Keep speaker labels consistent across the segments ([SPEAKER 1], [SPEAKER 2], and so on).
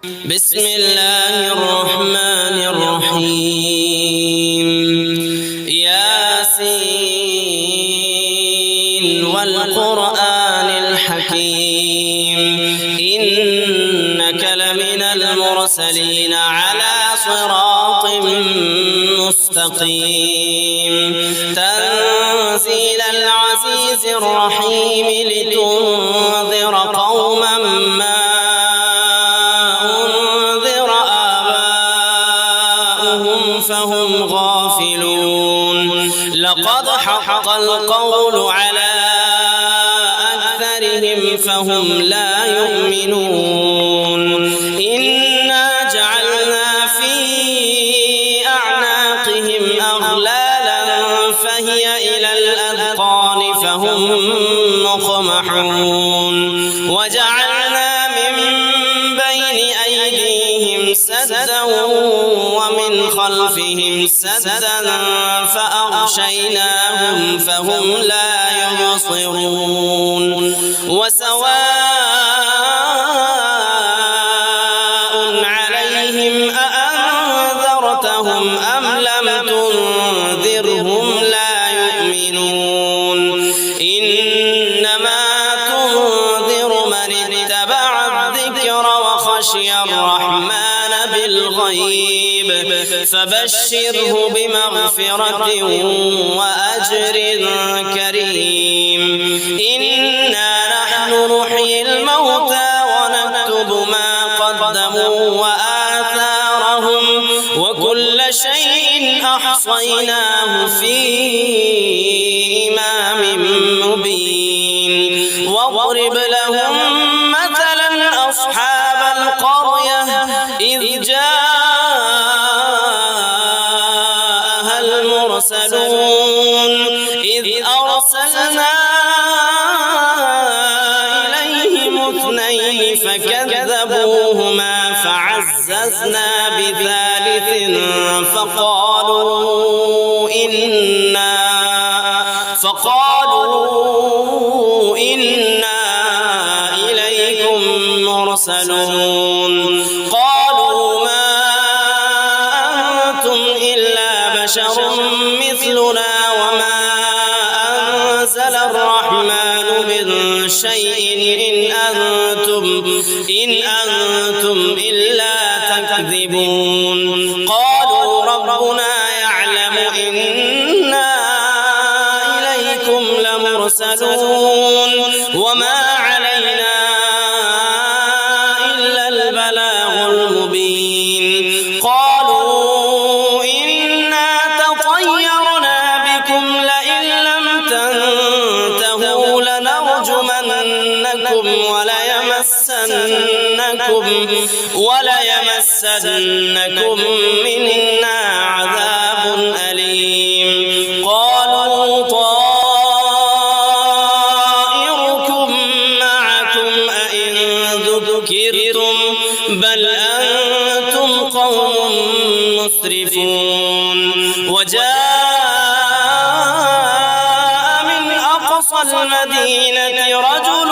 [SPEAKER 1] بسم الله الرحمن الرحيم. ياسين والقرآن الحكيم إنك لمن المرسلين على صراط مستقيم تنزيل العزيز الرحيم لتنذر قوما ما أنذر آباؤهم فهم غافلون لقد حق القول على أكثرهم فهم لا يؤمنون إنا جعلنا في أعناقهم أغلالا فهي إلى الأذقان فهم مقمحون وجعلنا من بين أيديهم سدا ومن خلفهم سدا فأغشيناهم فهم لا يبصرون وسواء عليهم أأنذرتهم أم لم تنذرهم لا يؤمنون إنما تنذر من اتبع الذكر وخشي الرحمن بالغيب فبشره بمغفرة وأجر كريم إنا نحن نحيي الموتى ونكتب ما قدموا وآثارهم وكل شيء أحصيناه في إمام مبين واضرب لهم مثلا أصحاب القرية إذ جاءها المرسلون إذ أرسلنا إليهم اثنين فكذبوهما فعززنا بثالث فقالوا إنا إليكم مرسلون قالوا ما أنتم إلا بشر مثلنا وما أنزل الرحمن من شيء إن أنتم إلا تكذبون قالوا ربنا يعلم إنا إليكم لمرسلون وما علينا إلا البلاغ المبين قالوا إنا تطيرنا بكم لئن لم تنتهوا لنرجمنكم وليمسنكم منا عذاب أليم قالوا طائركم معكم أئن ذكرتم بل أنتم قوم مسرفون وجاء من أقصى المدينة رجل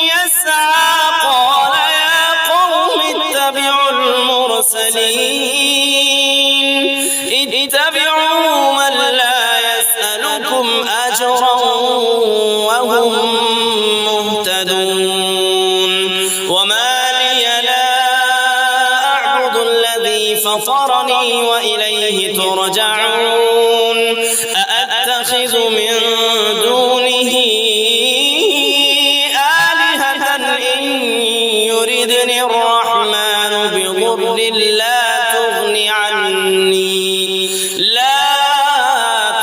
[SPEAKER 1] يسعى قال يا قوم اتبعوا المرسلين اتبعوا من لا يسألكم أجرا وهم مهتدون وما لي لا أعبد الذي فطرني وإليه ترجعون أأتخذ من دونه آلهة إن يردني الرحمن بضر لا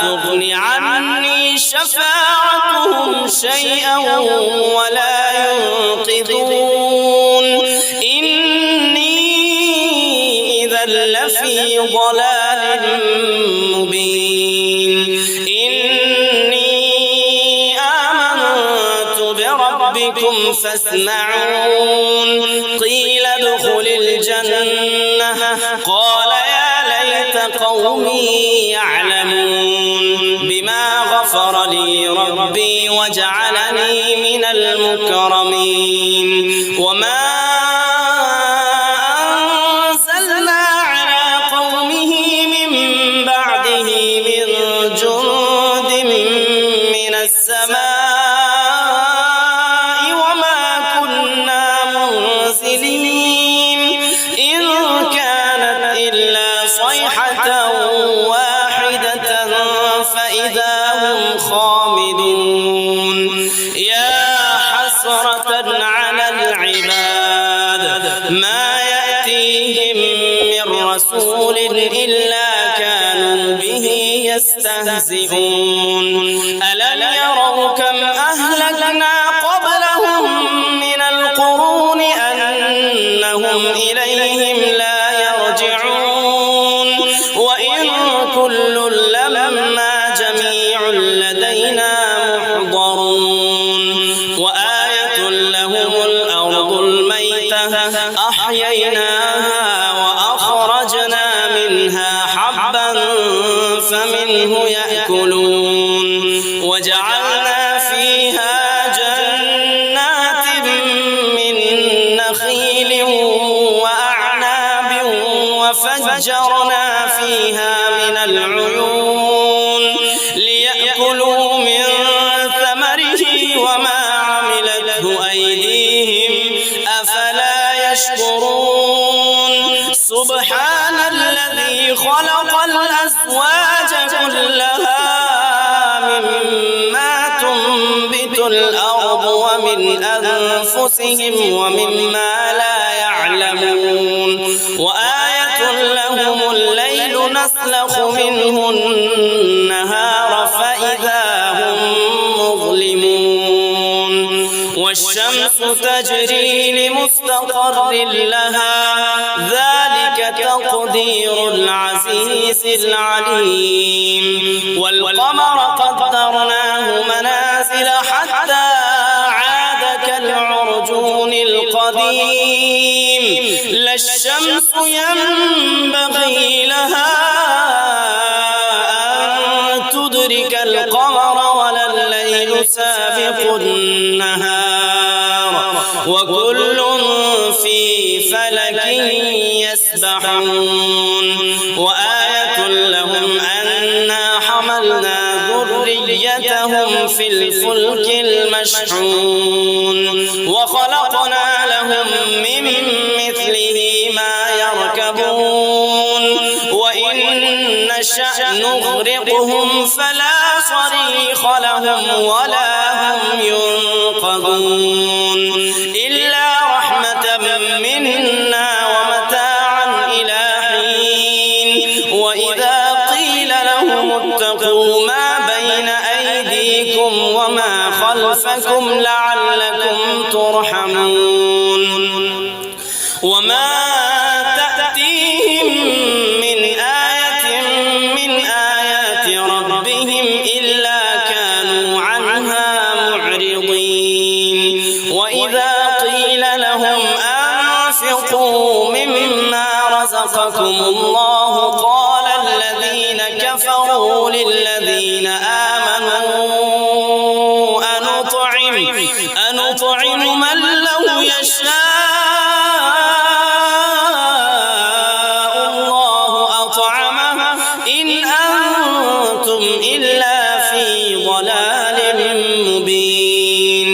[SPEAKER 1] تغني عني شفاعتهم شيئا ولا ينقذون إني إذا لفي ضلال مبين إني آمنت بربكم فاسمعون قيل ادخل الجنة قال يا ليت قومي يعلمون بما غفر لي ربي وجعلني من المكرمين وما سليم إن كانت إلا صيحة واحدة فإذا هم خامدون يا حسرة على العباد ما يأتيهم من رسول إلا كانوا به يستهزئون ألم يروا كم أهلكنا قبلهم من القرون أنهم إليهم لا يرجعون وإن كل لما جميع لدينا محضرون وآية لهم الأرض الميتة أحييناها وأخرجنا منها حبا فمنه يأكلون وجعلنا فيها جنات من نخيل وأعناب وفجرنا فيها من العيون ليأكلوا من ثمره وما عملته أيديهم أفلا يشكرون سبحان الذي خلق الأزواج كلها مما تنبت الأرض ومن أنفسهم ومما لا يعلمون وآية لهم الليل نسلخ منه النهار فإذا هم مظلمون والشمس تجري لمستقر لها ذلك تقدير العزيز العليم والقمر قدرناه منازل حتى عاد كالعرجون القديم لا الشمس ينبغي لها أن تدرك القمر ولا الليل سابق النهار وكل في فلك يسبحون وآية لهم أنا حملنا ذريتهم في الفلك المشحون وخلقنا لهم من مثله ما يركبون وإن نشأ نغرقهم فلا صريخ لهم ولا هم ينقذون إلا رحمة منا ومتاعا إلى حين وإذا قيل لهم اتقوا ما بين أيديكم وما خلفكم لعلكم ترحمون وما تأتيهم من آية من آيات ربهم إلا كانوا عنها معرضين وإذا قيل لهم أنفقوا مما رزقكم الله قال الذين كفروا للذين آمنوا أنطعم من لو يشاء الله أطعمه إن أنتم إلا في ضلال مبين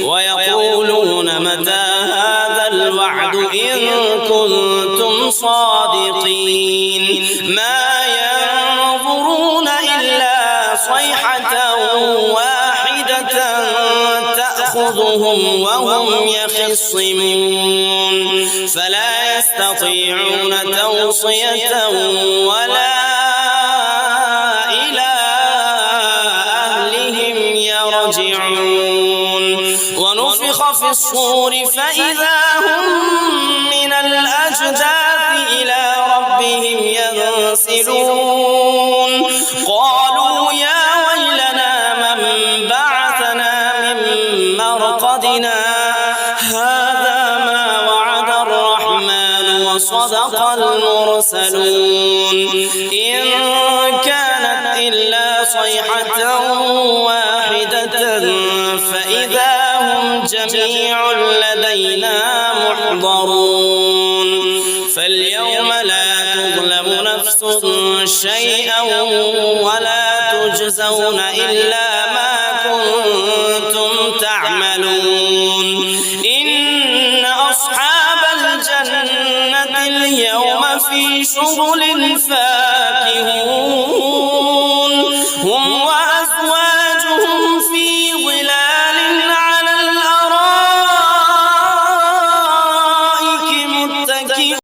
[SPEAKER 1] ويقولون متى هذا الوعد إن كنتم صادقين ما ينظرون إلا صيحة واحدة تأخذهم وهم يخصمون فلا يستطيعون توصية ولا إلى أهلهم يرجعون ونفخ في الصور فإذا هم من الأجداث إلى ربهم ينسلون قالوا يا ويلنا من بعثنا من مرقدنا هذا ما وعد الرحمن وصدق المرسلون إن كانت إلا صيحة واحدة فإذا هم جميع لدينا محضرون فاليوم لا تظلم نفس شيئا ولا تجزون إلا ما كنتم تعملون إن أصحاب اليوم في شغل فاكهون